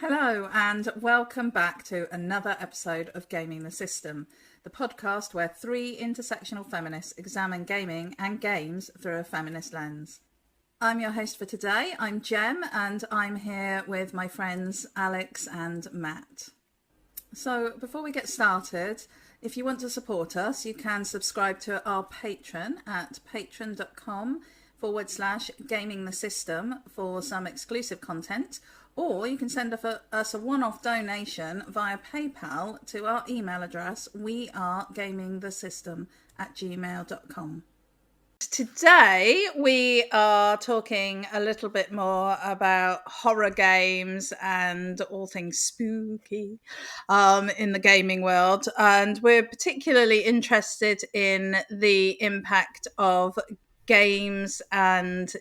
Hello, and welcome back to another episode of Gaming the System, the podcast where three intersectional feminists examine gaming and games through a feminist lens. I'm your host for today. I'm Jem, and I'm here with my friends Alex and Matt. So, before we get started, if you want to support us, you can subscribe to our Patreon at patreon.com/gaming the system for some exclusive content, or you can send us a one-off donation via PayPal to our email address, wearegamingthesystem@gmail.com. Today we are talking a little bit more about horror games and all things spooky in the gaming world, and we're particularly interested in the impact of games and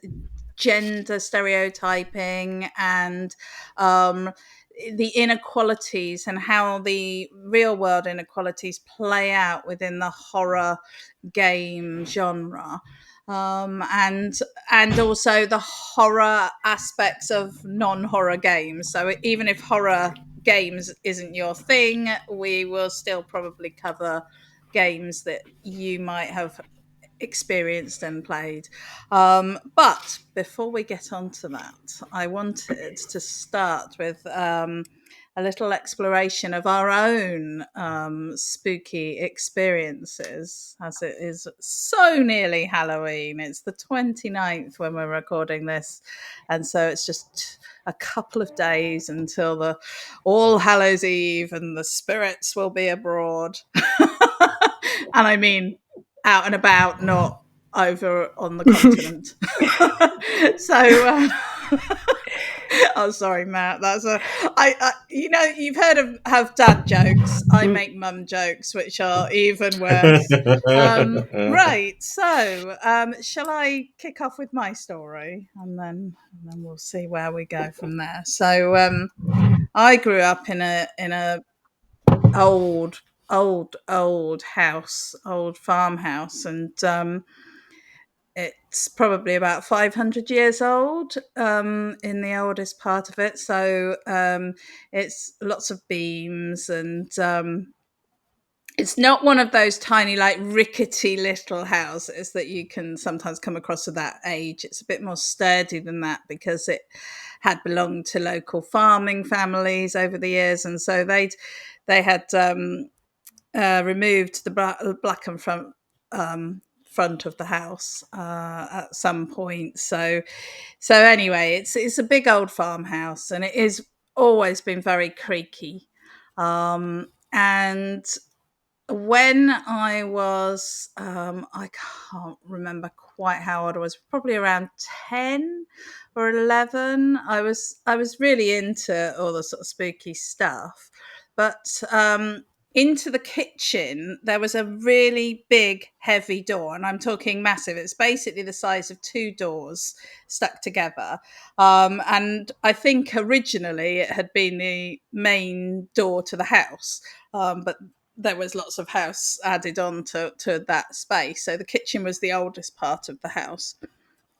gender stereotyping and the inequalities and how the real world inequalities play out within the horror game genre, and also the horror aspects of non-horror games. So even if horror games isn't your thing, we will still probably cover games that you might have experienced and played. But before we get on to that, I wanted to start with a little exploration of our own spooky experiences, as it is so nearly Halloween. It's the 29th when we're recording this, and so it's just a couple of days until the All Hallows Eve and the spirits will be abroad. And I mean out and about, not over on the continent. So oh, sorry, Matt. That's you've heard of have dad jokes. I make mum jokes, which are even worse. Right. So, shall I kick off with my story, and then we'll see where we go from there. So, I grew up in a old house, old farmhouse, and it's probably about 500 years old, in the oldest part of it. So it's lots of beams, and it's not one of those tiny, like rickety little houses that you can sometimes come across at that age. It's a bit more sturdy than that because it had belonged to local farming families over the years, and so they had removed the black and front of the house at some point. So anyway, it's a big old farmhouse, and it is always been very creaky. And when I was, I can't remember quite how old I was, probably around 10 or 11. I was really into all the sort of spooky stuff, but into the kitchen there was a really big heavy door, and I'm talking massive. It's basically the size of two doors stuck together, and I think originally it had been the main door to the house, but there was lots of house added on to that space. So the kitchen was the oldest part of the house.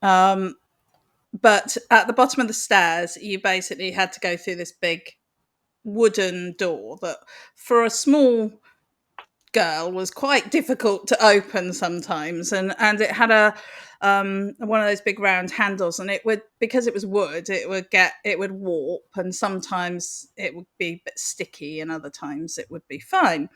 But at the bottom of the stairs, you basically had to go through this big wooden door that, for a small girl, was quite difficult to open sometimes, and it had a one of those big round handles, and it would, because it was wood, it would warp, and sometimes it would be a bit sticky, and other times it would be fine.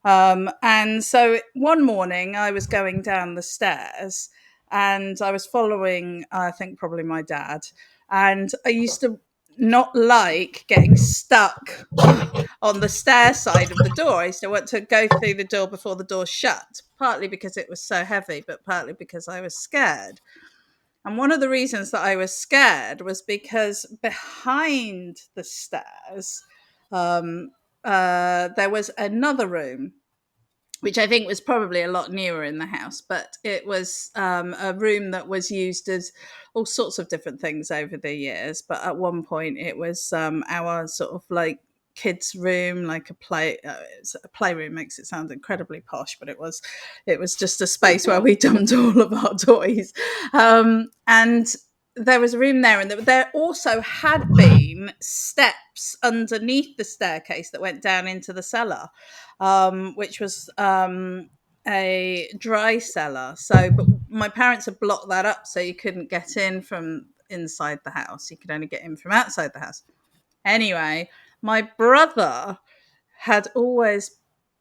And so one morning I was going down the stairs, and I was following, I think, probably my dad. And I used to not like getting stuck on the stair side of the door. I used to want to go through the door before the door shut, partly because it was so heavy, but partly because I was scared. And one of the reasons that I was scared was because behind the stairs, there was another room, which I think was probably a lot newer in the house, but it was a room that was used as all sorts of different things over the years. But at one point, it was our sort of like kids' room, like a playroom. Makes it sound incredibly posh, but it was just a space where we dumped all of our toys, and there was a room there, and there also had been steps underneath the staircase that went down into the cellar, which was a dry cellar. So, but my parents had blocked that up so you couldn't get in from inside the house. You could only get in from outside the house. Anyway, my brother had always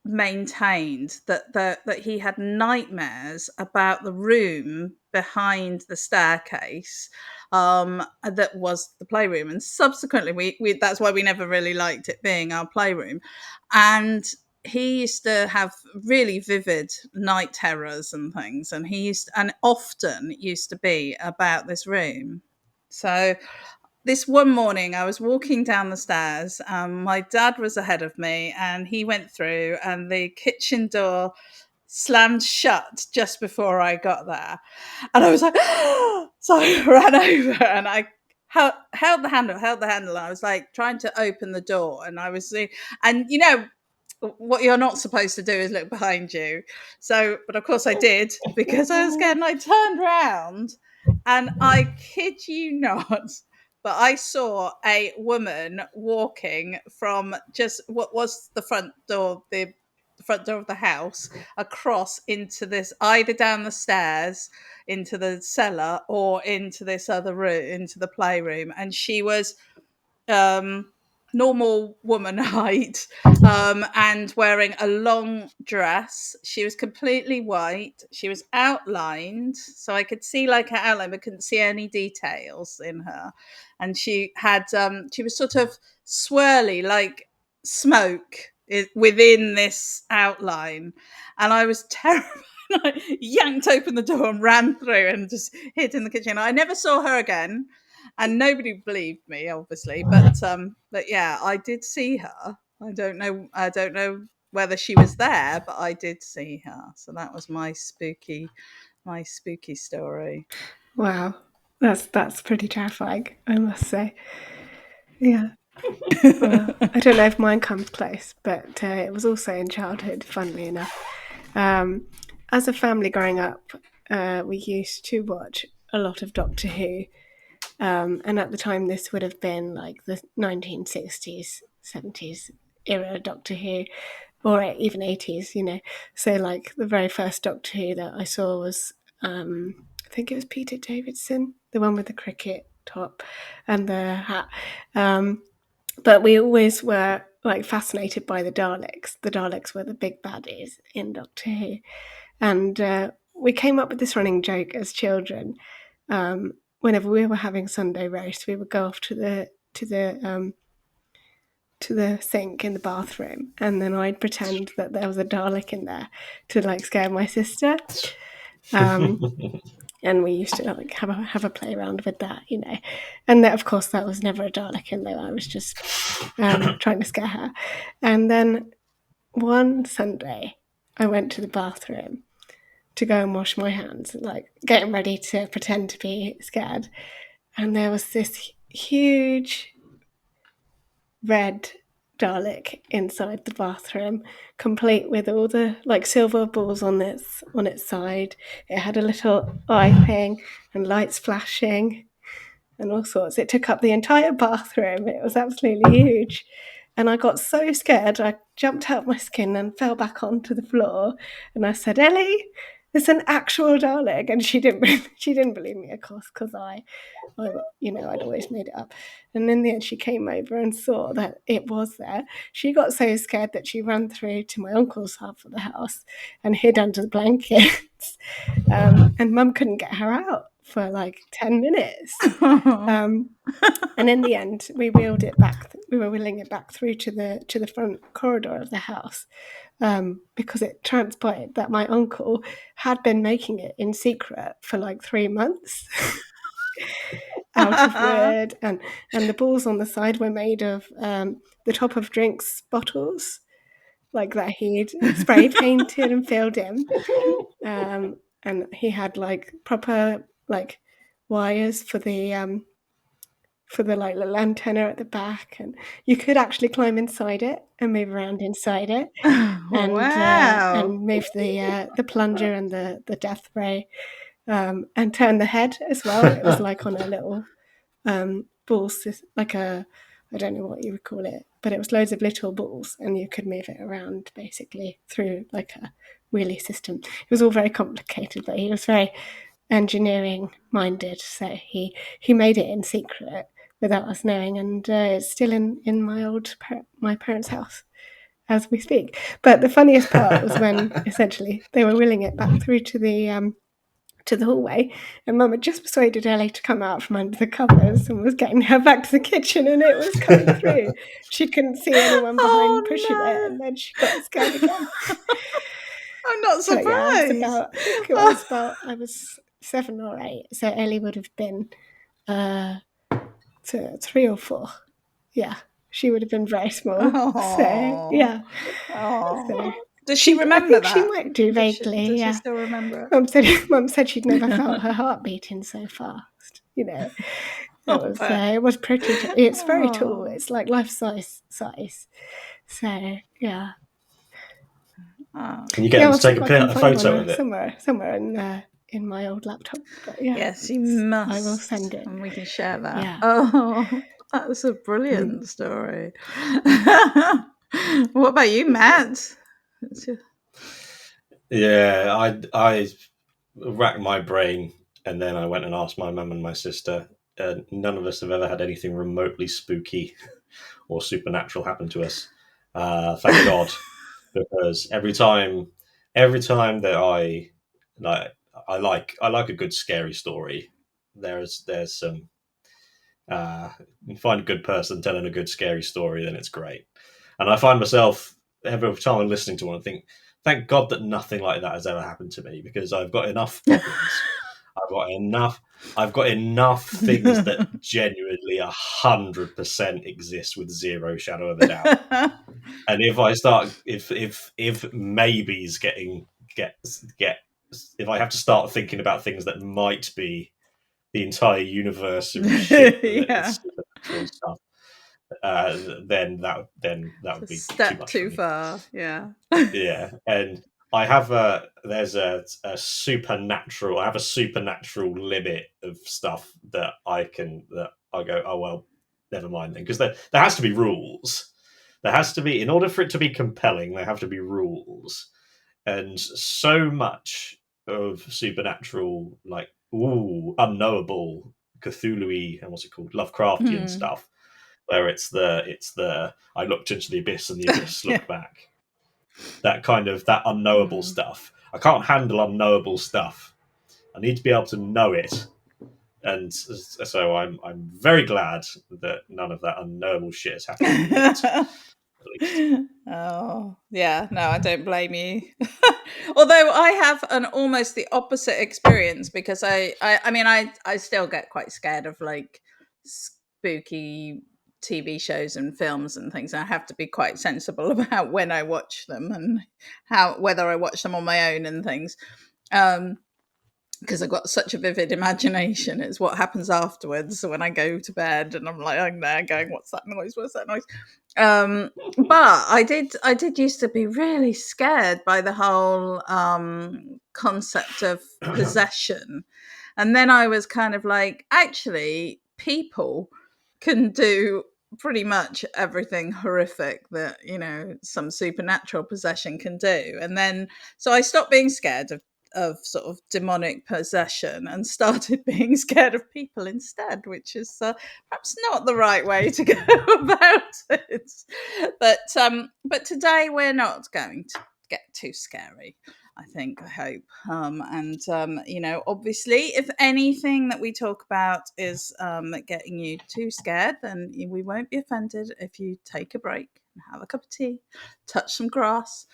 maintained that he had nightmares about the room behind the staircase, that was the playroom, and subsequently we that's why we never really liked it being our playroom. And he used to have really vivid night terrors and things, and often used to be about this room. So this one morning I was walking down the stairs. My dad was ahead of me, and he went through, and the kitchen door slammed shut just before I got there. And I was like, so I ran over, and I held the handle, and I was like trying to open the door. And I was, and what you're not supposed to do is look behind you. So, but of course I did, because I was scared, and I turned around, and I kid you not, but I saw a woman walking from just what was the front door of the house, across into this, either down the stairs into the cellar or into this other room, into the playroom. And she was um normal woman height, and wearing a long dress. She was completely white. She was outlined, so I could see like her outline, but couldn't see any details in her. And she was sort of swirly, like smoke within this outline. And I was terrified. I yanked open the door and ran through and just hid in the kitchen. I never saw her again, and nobody believed me, obviously. But yeah, I did see her. I don't know whether she was there, but I did see her. So that was my spooky story. Wow, that's pretty terrifying, I must say. Yeah. Well, I don't know if mine comes close, but it was also in childhood, funnily enough. Um, as a family growing up, we used to watch a lot of Doctor Who. And at the time, this would have been like the 1960s, 70s era Doctor Who, or even 80s, So, like, the very first Doctor Who that I saw was, I think it was Peter Davidson, the one with the cricket top and the hat. But we always were like fascinated by the Daleks. The Daleks were the big baddies in Doctor Who, and we came up with this running joke as children. Whenever we were having Sunday roast, we would go off to the sink in the bathroom, and then I'd pretend that there was a Dalek in there to like scare my sister. And we used to like have a play around with that, And that, of course, that was never a Dalek in there. I was just trying to scare her. And then one Sunday, I went to the bathroom to go and wash my hands, like getting ready to pretend to be scared. And there was this huge red Dalek inside the bathroom, complete with all the like silver balls on its side. It had a little eye thing and lights flashing and all sorts. It took up the entire bathroom. It was absolutely huge. And I got so scared, I jumped out of my skin and fell back onto the floor. And I said, "Ellie, it's an actual Dalek." And she didn't believe me, of course, because I'd always made it up. And in the end, she came over and saw that it was there. She got so scared that she ran through to my uncle's half of the house and hid under the blankets. And Mum couldn't get her out for like 10 minutes. And in the end, we wheeled it back. We were wheeling it back through to the front corridor of the house, because it transpired that my uncle had been making it in secret for like 3 months. Out of wood, and the balls on the side were made of the top of drinks bottles, like that he'd spray painted and filled in, and he had like proper like wires for the like the antenna at the back, and you could actually climb inside it and move around inside it, and Wow. move the plunger and the death ray. and turn the head as well. It was like on a little balls, like a, I don't know what you would call it, but it was loads of little balls, and you could move it around basically through like a wheelie system. It was all very complicated, but he was very engineering minded, so he made it in secret without us knowing, and it's still in my parents' house as we speak. But the funniest part was when essentially they were wheeling it back through to the hallway, and Mum had just persuaded Ellie to come out from under the covers and was getting her back to the kitchen, and it was coming through. She couldn't see anyone behind pushing it, Oh and then she got scared again. no! I'm not But yeah, I was surprised. about, I think it was about, I was 7 or 8, so Ellie would have been uh, 3 or 4. Yeah, she would have been very small. So Oh, yeah, oh. so Does she I remember think she that? might do vaguely. Does she Yeah, still remember Mum said she'd never felt her heart beating so fast. Oh, but It was pretty. It's very tall. oh, It's like life size. So yeah, oh. Can you get yeah. them I'll to see take if I can a find photo one of it? somewhere in my old laptop. But yeah, Yes, you I will must, send it. and we can share that. Yeah. Oh, that's a Mm. brilliant story. What about you, Matt? Yeah, I racked my brain, and then I went and asked my mum and my sister. None of us have ever had anything remotely spooky or supernatural happen to us. Thank God, because every time that like, I like a good scary story. There's some you find a good person telling a good scary story, then it's great. And I find myself every time I'm listening to one, I think, thank God that nothing like that has ever happened to me, because I've got enough problems. I've got enough. I've got enough things that genuinely 100% exist with zero shadow of a doubt. And if I start, if maybes get, if I have to start thinking about things that might be the entire universe of shit that Yeah, is supernatural and stuff, then that it's would a be too step much for too me. far. Yeah. Yeah, and I have a supernatural. I have a supernatural limit of stuff that I go, oh well, never mind then, because there has to be rules. There has to be, in order for it to be compelling, there have to be rules, and so much of supernatural, like, unknowable, Cthulhu-y, and what's it called, Lovecraftian Hmm. stuff, where it's the I looked into the abyss and the abyss Yeah. looked back. That kind of that unknowable Hmm. stuff. I can't handle unknowable stuff. I need to be able to know it, and so I'm very glad that none of that unknowable shit has happened to me yet. At least. Oh, yeah. No, I don't blame you. Although I have an almost the opposite experience because I mean, I still get quite scared of like spooky TV shows and films and things. I have to be quite sensible about when I watch them and how whether I watch them on my own and things. Um, because I've got such a vivid imagination. It's what happens afterwards when I go to bed and I'm like, I'm there going, what's that noise? What's that noise? But I did used to be really scared by the whole concept of possession. And then I was kind of like, actually, people can do pretty much everything horrific that, some supernatural possession can do. And then so I stopped being scared of sort of demonic possession and started being scared of people instead, which is perhaps not the right way to go about it. But today we're not going to get too scary. I think, I hope. And, obviously, if anything that we talk about is getting you too scared, then we won't be offended if you take a break and have a cup of tea, touch some grass,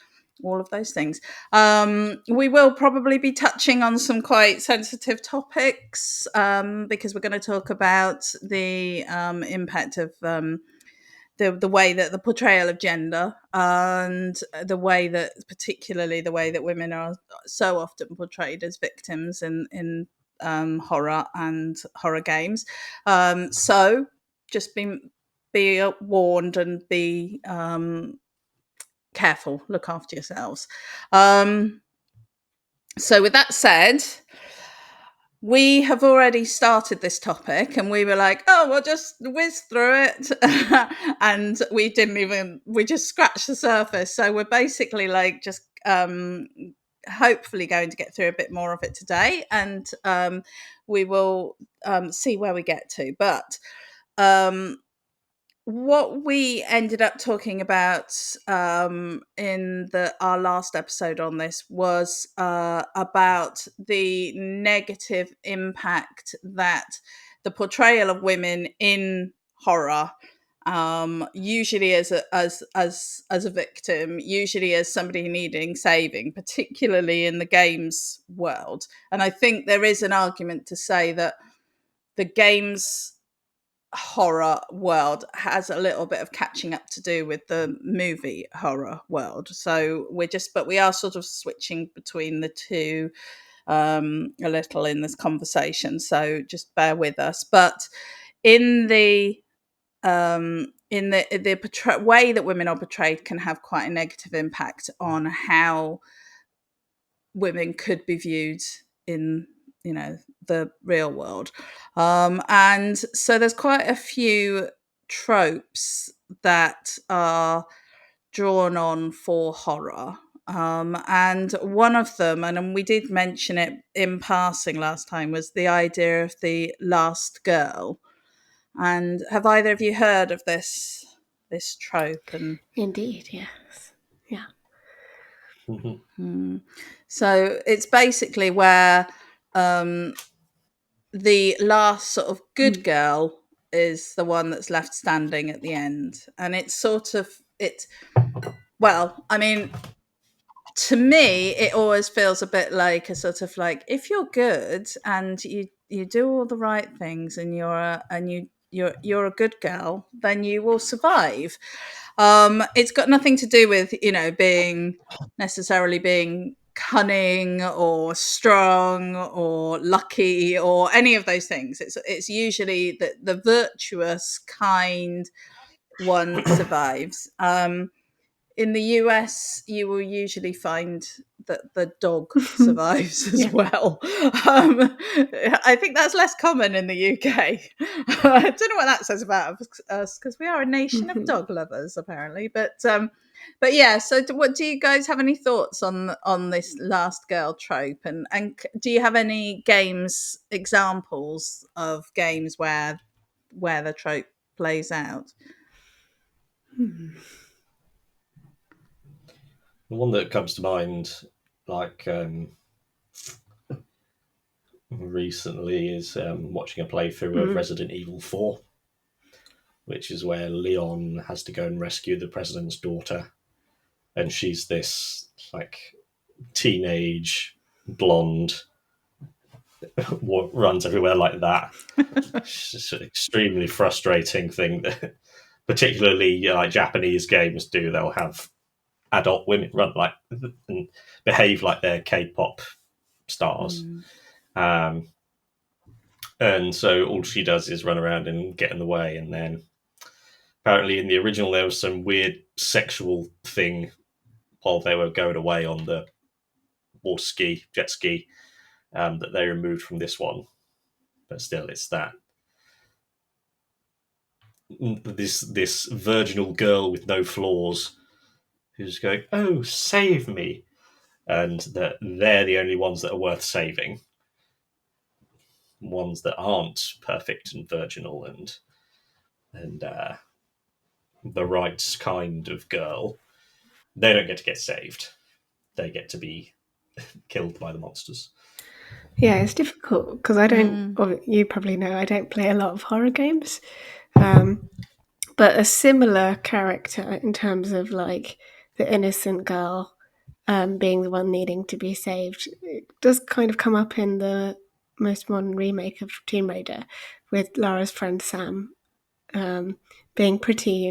all of those things. We will probably be touching on some quite sensitive topics because we're going to talk about the impact of the way that the portrayal of gender and the way that, particularly the way that women are so often portrayed as victims in horror and horror games. So just be warned and be careful, look after yourselves. So with that said, we have already started this topic and we were like, oh, we'll just whiz through it. And we just scratched the surface. So we're basically like just hopefully going to get through a bit more of it today, and we will see where we get to. But what we ended up talking about in our last episode on this was about the negative impact that the portrayal of women in horror, usually as a victim, usually as somebody needing saving, particularly in the games world. And I think there is an argument to say that the games horror world has a little bit of catching up to do with the movie horror world. So we are sort of switching between the two a little in this conversation. So just bear with us. But in the way that women are portrayed can have quite a negative impact on how women could be viewed in the real world, and so there's quite a few tropes that are drawn on for horror, and one of them, and we did mention it in passing last time, was the idea of the last girl. And have either of you heard of this trope? And Indeed, yes. Yeah. So it's basically where the last sort of good girl is the one that's left standing at the end. And it's sort of, well, I mean, to me, it always feels a bit like a sort of like, if you're good and you do all the right things and you're a good girl, then you will survive. It's got nothing to do with being cunning or strong or lucky or any of those things. It's usually the virtuous kind one survives. In the US, you will usually find that the dog survives as well. I think that's less common in the UK. I don't know what that says about us, because we are a nation of dog lovers, apparently. But yeah. So, what do you guys have any thoughts on this last girl trope? And do you have any examples of games where the trope plays out? The one that comes to mind, like recently, is watching a playthrough of Resident Evil 4, which is where Leon has to go and rescue the president's daughter, and she's this like teenage blonde, runs everywhere like that. It's just an extremely frustrating thing that particularly like Japanese games do. They'll have adult women run like and behave like they're K-pop stars. And so all she does is run around and get in the way. And then apparently in the original there was some weird sexual thing while they were going away on the jet ski, that they removed from this one. But still, it's that this virginal girl with no flaws who's going, "Oh, save me," and that they're the only ones that are worth saving. Ones that aren't perfect and virginal and the right kind of girl, they don't get to get saved. They get to be killed by the monsters. Yeah, it's difficult because I don't, or you probably know, I don't play a lot of horror games. But a similar character in terms of like the innocent girl being the one needing to be saved, it does kind of come up in the most modern remake of Tomb Raider with Lara's friend Sam being pretty,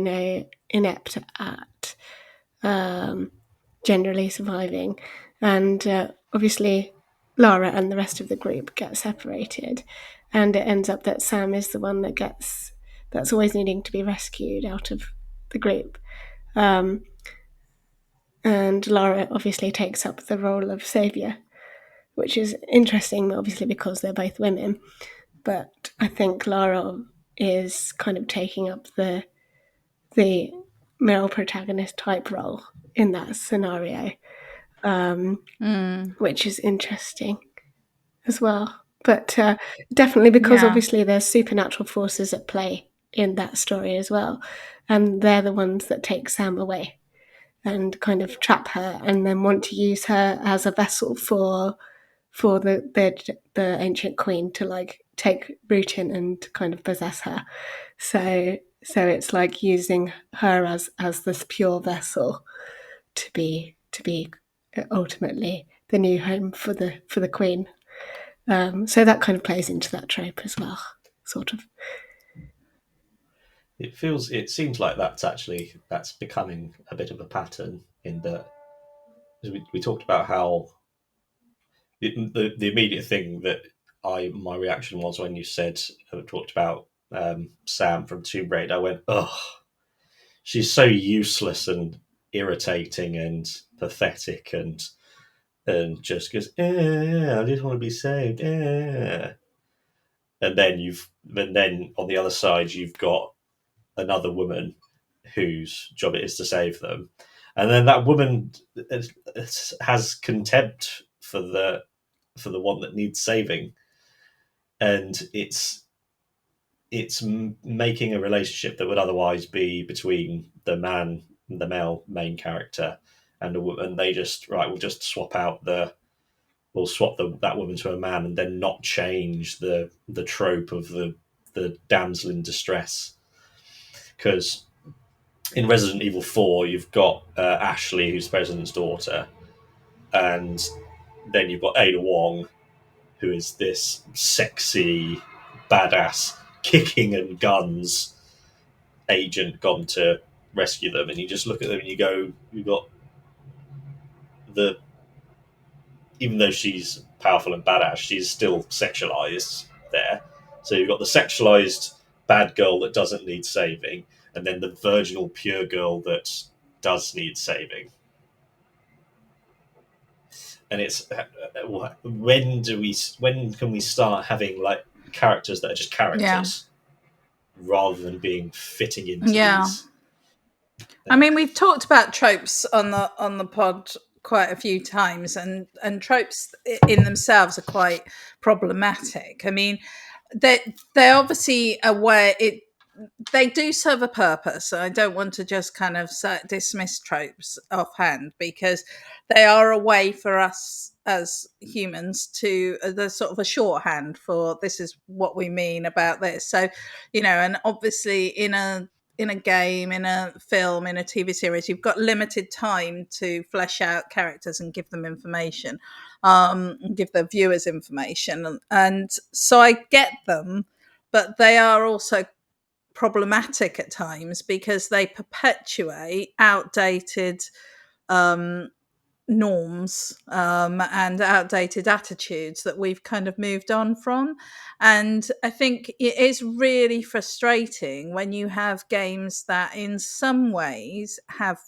inept at generally surviving. And obviously Lara and the rest of the group get separated, and it ends up that Sam is the one that's always needing to be rescued out of the group. And Lara obviously takes up the role of saviour. which is interesting, obviously, because they're both women. But I think Lara is kind of taking up the male protagonist type role in that scenario, which is interesting as well. But definitely because Yeah. obviously there's supernatural forces at play in that story as well, and they're the ones that take Sam away and kind of trap her, and then want to use her as a vessel for the ancient queen to like take root in and kind of possess her. So it's like using her as this pure vessel to be ultimately the new home for the queen. So that kind of plays into that trope as well, sort of. It seems like that's becoming a bit of a pattern in that we talked about how the immediate thing that my reaction was when you said talked about Sam from Tomb Raider. I went, oh, she's so useless and irritating and pathetic and just goes, I just want to be saved. And then on the other side you've got another woman whose job it is to save them, and then that woman has contempt for the one that needs saving, and it's making a relationship that would otherwise be between the male main character, and a woman. They just we'll just we'll swap that woman to a man, and then not change the trope of the damsel in distress. Because in Resident Evil 4, you've got Ashley, who's the president's daughter, and then you've got Ada Wong, who is this sexy, badass, kicking and guns agent gone to rescue them. And you just look at them and you go, you've got the. Even though she's powerful and badass, she's still sexualized there. So you've got the sexualized bad girl that doesn't need saving, and then the virginal pure girl that does need saving. And it's when can we start having like characters that are just Yeah. characters rather than being fitting into Yeah. these. I mean, we've talked about tropes on the pod quite a few times, and tropes in themselves are quite problematic. I mean, they're obviously aware it. They do serve a purpose. I don't want to just kind of dismiss tropes offhand, because they are a way for us as humans to the sort of a shorthand for this is what we mean about this. So, and obviously in a game, in a film, in a TV series, you've got limited time to flesh out characters and give them information, give the viewers information, and so I get them, but they are also problematic at times because they perpetuate outdated um, norms and outdated attitudes that we've kind of moved on from. And I think it is really frustrating when you have games that, in some ways, have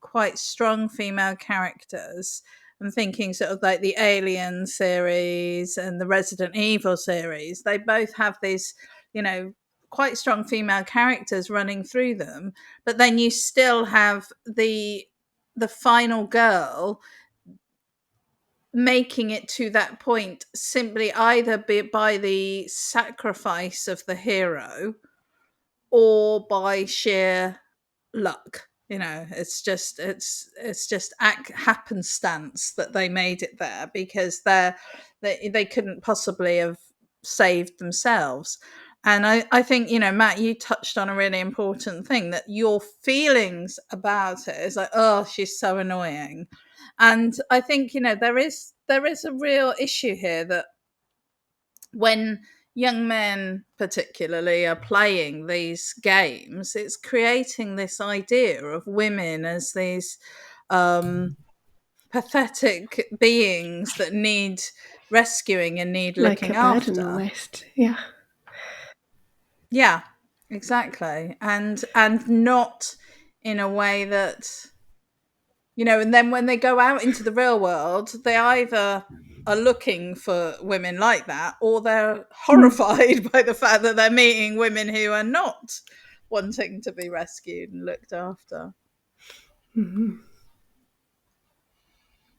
quite strong female characters. I'm thinking sort of like the Alien series and the Resident Evil series. They both have these, quite strong female characters running through them, but then you still have the final girl making it to that point simply either by the sacrifice of the hero or by sheer luck. It's just happenstance that they made it there, because they couldn't possibly have saved themselves. And I think, Matt, you touched on a really important thing, that your feelings about it is like, oh, she's so annoying. And I think, there is a real issue here, that when young men particularly are playing these games, it's creating this idea of women as these pathetic beings that need rescuing and need Like looking a burden after. almost, yeah. Yeah, exactly. And not in a way that, and then when they go out into the real world, they either are looking for women like that, or they're horrified by the fact that they're meeting women who are not wanting to be rescued and looked after. Mm-hmm.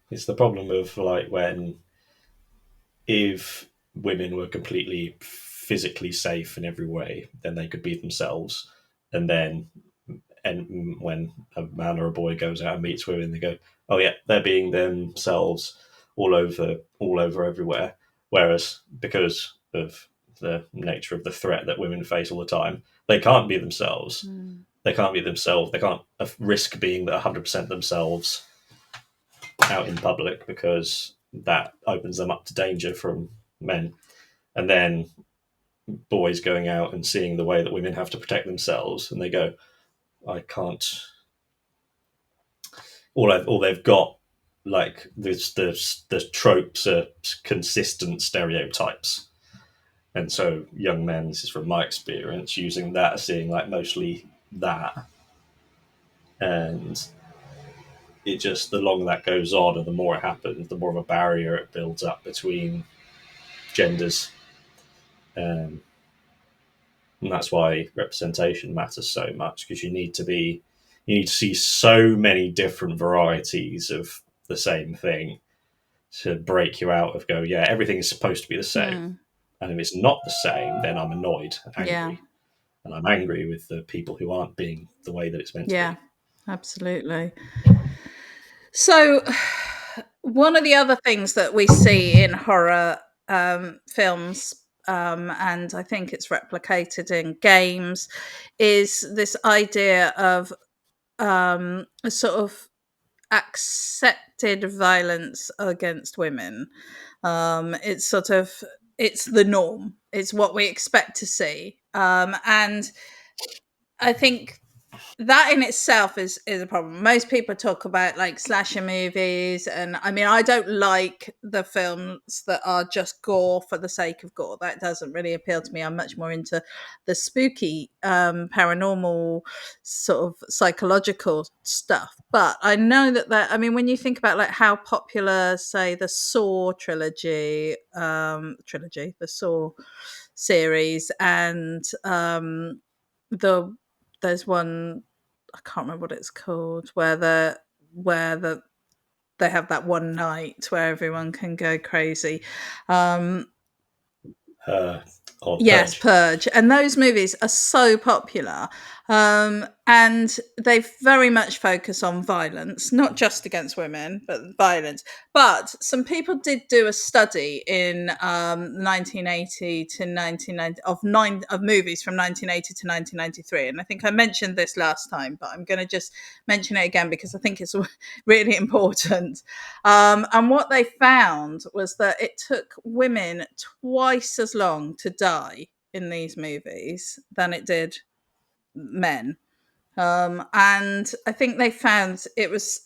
It's the problem of like when if women were completely physically safe in every way, then they could be themselves. And then, and when a man or a boy goes out and meets women, they go, "Oh yeah, they're being themselves all over everywhere." Whereas because of the nature of the threat that women face all the time, they can't be themselves. They can't be themselves. They can't risk being 100% themselves out in public because that opens them up to danger from men. And then boys going out and seeing the way that women have to protect themselves, and they go, "I can't." All they've got, like the tropes are consistent stereotypes, and so young men, this is from my experience, using that, seeing like mostly that, and it just the longer that goes on and the more it happens, the more of a barrier it builds up between genders. Um, and that's why representation matters so much, because you need to see so many different varieties of the same thing to break you out of go, yeah, everything is supposed to be the same. And if it's not the same, then I'm annoyed, angry. Yeah. And I'm angry with the people who aren't being the way that it's meant to Yeah, be. absolutely. So, one of the other things that we see in horror films, and I think it's replicated in games, is this idea of a sort of accepted violence against women. It's sort of it's the norm. It's what we expect to see, and I think that in itself is a problem. Most people talk about like slasher movies, and I mean, I don't like the films that are just gore for the sake of gore. That doesn't really appeal to me. I'm much more into the spooky, paranormal, sort of psychological stuff. But I know I mean, when you think about like how popular, say, the Saw the Saw series, and the there's one, I can't remember what it's called, where they have that one night where everyone can go crazy. Um, Or Yes, Purge. Purge. And those movies are so popular. And they very much focus on violence, not just against women, but violence. But some people did do a study in 1980 to 1990 of movies from 1980 to 1993. And I think I mentioned this last time, but I'm going to just mention it again because I think it's really important. And what they found was that it took women twice as long to die in these movies than it did men. And I think they found it was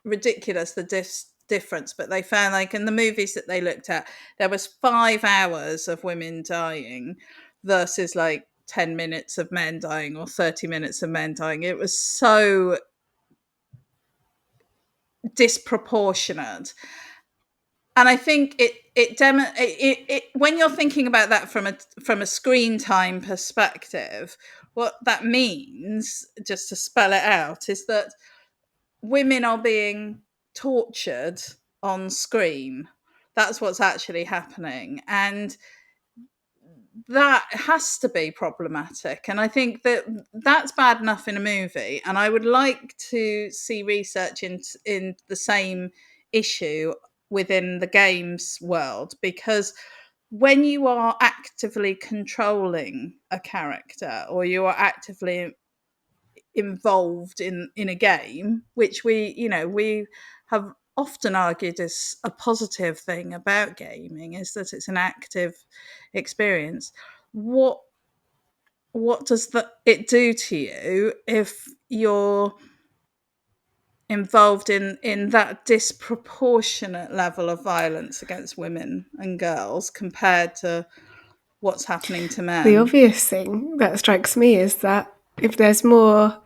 ridiculous, the difference. But they found, like, in the movies that they looked at, there was 5 hours of women dying versus like 10 minutes of men dying or 30 minutes of men dying. It was so disproportionate. And I think when you're thinking about that from a screen time perspective, what that means, just to spell it out, is that women are being tortured on screen. That's what's actually happening, and that has to be problematic. And I think that that's bad enough in a movie, and I would like to see research in the same issue within the games world, because when you are actively controlling a character, or you are actively involved in a game, which we have often argued is a positive thing about gaming, is that it's an active experience. What does it do to you if you're involved in that disproportionate level of violence against women and girls compared to what's happening to men? The obvious thing that strikes me is that if there's more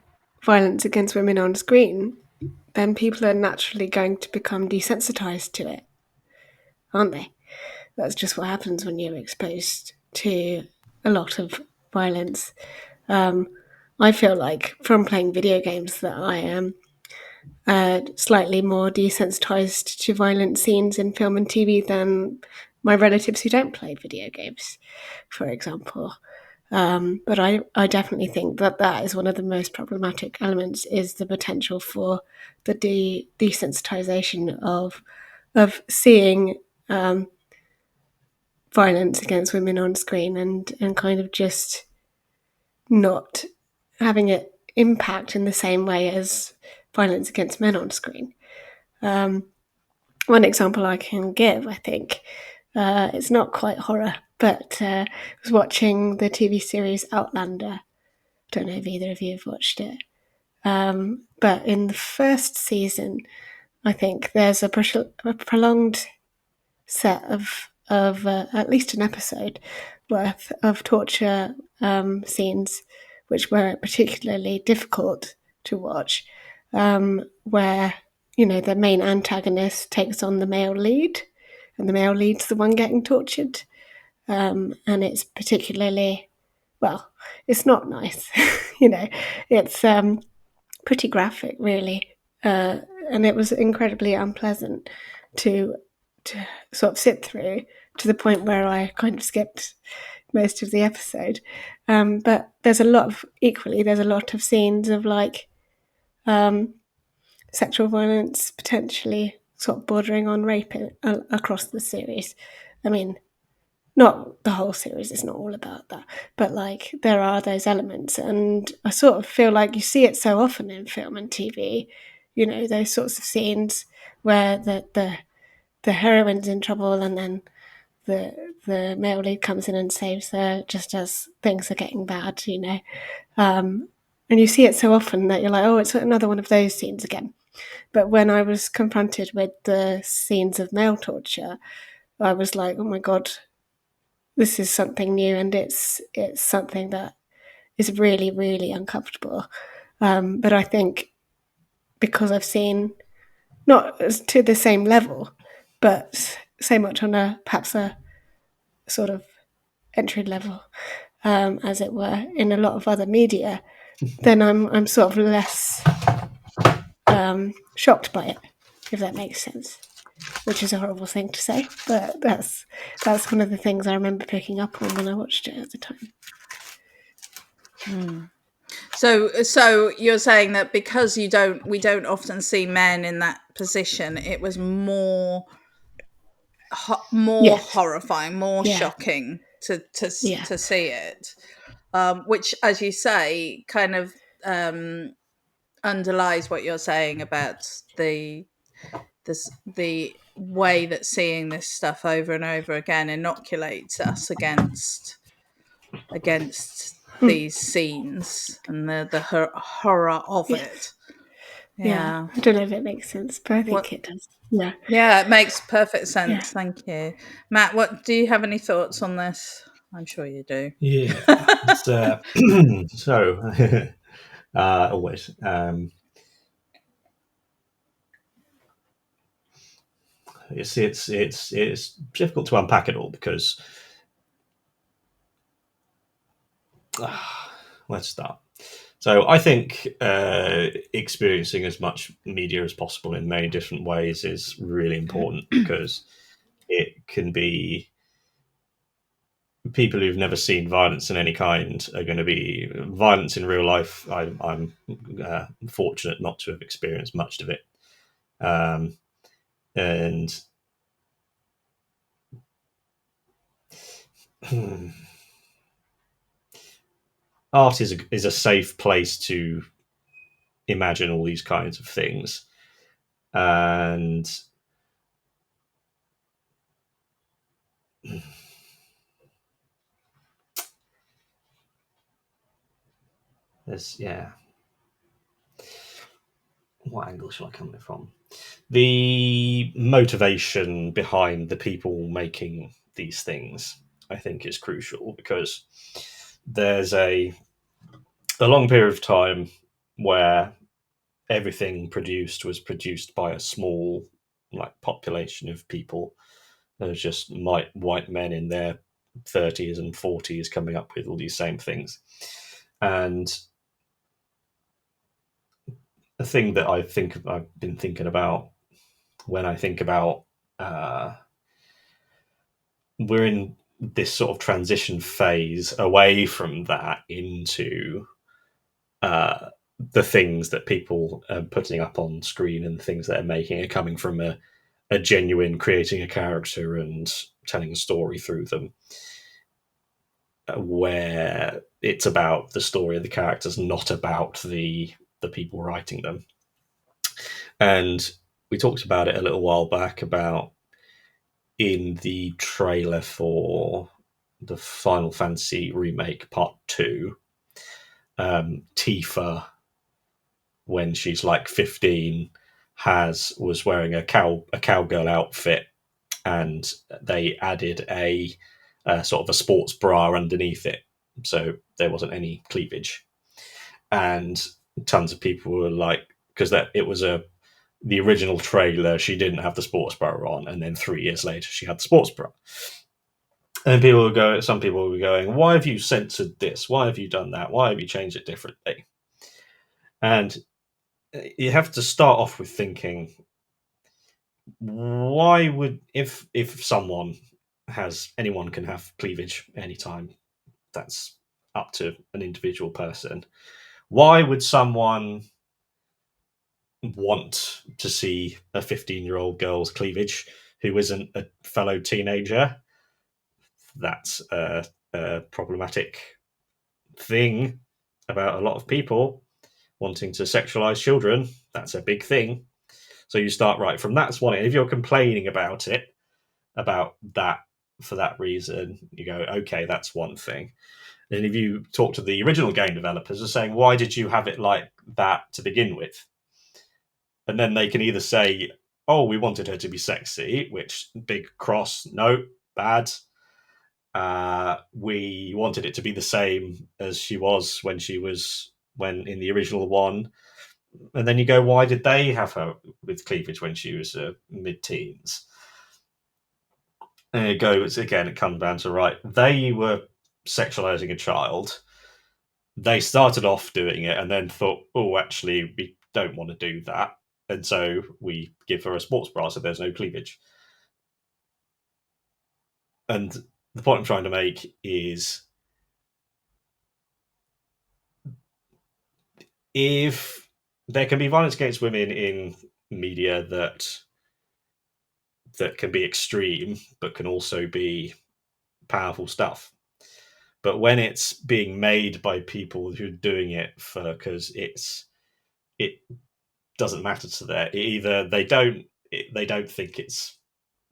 violence against women on screen, then people are naturally going to become desensitized to it. aren't they? That's just what happens when you're exposed to a lot of violence. I feel like from playing video games that I am slightly more desensitized to violent scenes in film and TV than my relatives who don't play video games, for example. But I definitely think that that is one of the most problematic elements, is the potential for the desensitization of seeing violence against women on screen, and kind of just not having it impact in the same way as violence against men on screen. One example I can give, I think, it's not quite horror, but I was watching the TV series Outlander. Don't know if either of you have watched it. But in the first season, I think there's a prolonged set of at least an episode worth of torture scenes, which were particularly difficult to watch, where the main antagonist takes on the male lead, and the male lead's the one getting tortured, and it's particularly, well, it's not nice, it's pretty graphic, really, and it was incredibly unpleasant to sort of sit through, to the point where I kind of skipped most of the episode. But there's a lot of scenes of like sexual violence, potentially sort of bordering on rape across the series. I mean, not the whole series, it's not all about that, but like there are those elements, and I sort of feel like you see it so often in film and TV, those sorts of scenes where the heroine's in trouble, and then the male lead comes in and saves her just as things are getting bad, and you see it so often that you're like, oh, it's another one of those scenes again. But when I was confronted with the scenes of male torture, I was like, oh my god, this is something new, and it's something that is really, really uncomfortable. But I think because I've seen, not to the same level, but so much on perhaps a sort of entry level, as it were, in a lot of other media, then I'm sort of less shocked by it, if that makes sense. Which is a horrible thing to say, but that's one of the things I remember picking up on when I watched it at the time. So you're saying that because we don't often see men in that position, it was more Yes. horrifying, more Yeah. shocking to Yeah. see it, which, as you say, kind of underlies what you're saying about the way that seeing this stuff over and over again inoculates us against these scenes and the horror of Yes. it. Yeah. Yeah. I don't know if it makes sense, but I think it does. Yeah. Yeah, it makes perfect sense. Yeah. Thank you. Matt, what do you have any thoughts on this? I'm sure you do. Yeah. So, always. It's difficult to unpack it all because let's start. So I think experiencing as much media as possible in many different ways is really important because it can be people who've never seen violence in any kind are going to be violence in real life. I'm fortunate not to have experienced much of it, and art is a safe place to imagine all these kinds of things, and there's what angle shall I come in from? The motivation behind the people making these things, I think, is crucial because there's a long period of time where everything produced was produced by a small population of people, There's just white men in their 30s and 40s coming up with all these same things. And the thing that I've been thinking about when I think about we're in this sort of transition phase away from that into the things that people are putting up on screen and the things that they're making are coming from a genuine creating a character and telling a story through them, where it's about the story of the characters, not about the people writing them. And we talked about it a little while back about in the trailer for the Final Fantasy remake Part 2, Tifa, when she's like 15, was wearing a cowgirl outfit, and they added a sort of a sports bra underneath it, so there wasn't any cleavage. And tons of people were like, because that it was the original trailer, she didn't have the sports bra on, and then 3 years later she had the sports bra. And some people were going, why have you censored this? Why have you done that? Why have you changed it differently? And you have to start off with thinking, why would, if anyone can have cleavage anytime, that's up to an individual person. Why would someone want to see a 15-year-old girl's cleavage who isn't a fellow teenager? That's a problematic thing about a lot of people wanting to sexualize children. That's a big thing. So you start right from that's one. If you're complaining about that for that reason, you go, okay, that's one thing. And if you talk to the original game developers, are saying, why did you have it like that to begin with? And then they can either say, oh, we wanted her to be sexy, which big cross, no, bad. We wanted it to be the same as she was when in the original one. And then you go, why did they have her with cleavage when she was mid-teens? And it comes down to, right, they were sexualizing a child. They started off doing it and then thought, oh, actually, we don't want to do that. And so we give her a sports bra so there's no cleavage. And the point I'm trying to make is, if there can be violence against women in media that can be extreme, but can also be powerful stuff. But when it's being made by people who are doing it because it doesn't matter to them, either they don't think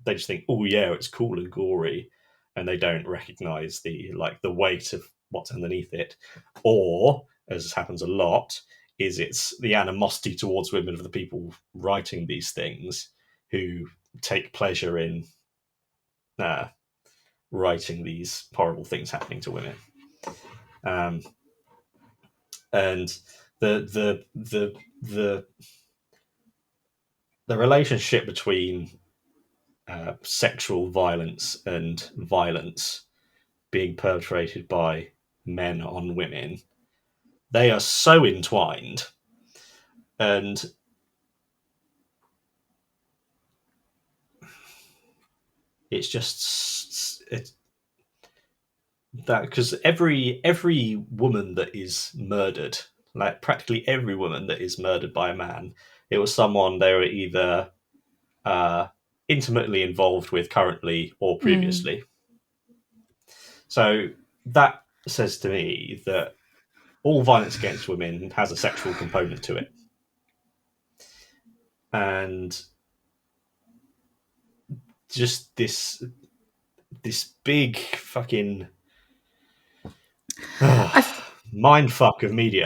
they just think, oh yeah, it's cool and gory, and they don't recognize the weight of what's underneath it, or, as happens a lot, is it's the animosity towards women of the people writing these things who take pleasure in writing these horrible things happening to women. And the relationship between sexual violence and violence being perpetrated by men on women, they are so entwined. And it's just that, because every woman that is murdered, like practically every woman that is murdered by a man, it was someone they were either intimately involved with currently or previously. So that says to me that all violence against women has a sexual component to it. And just this big fucking mind fuck of media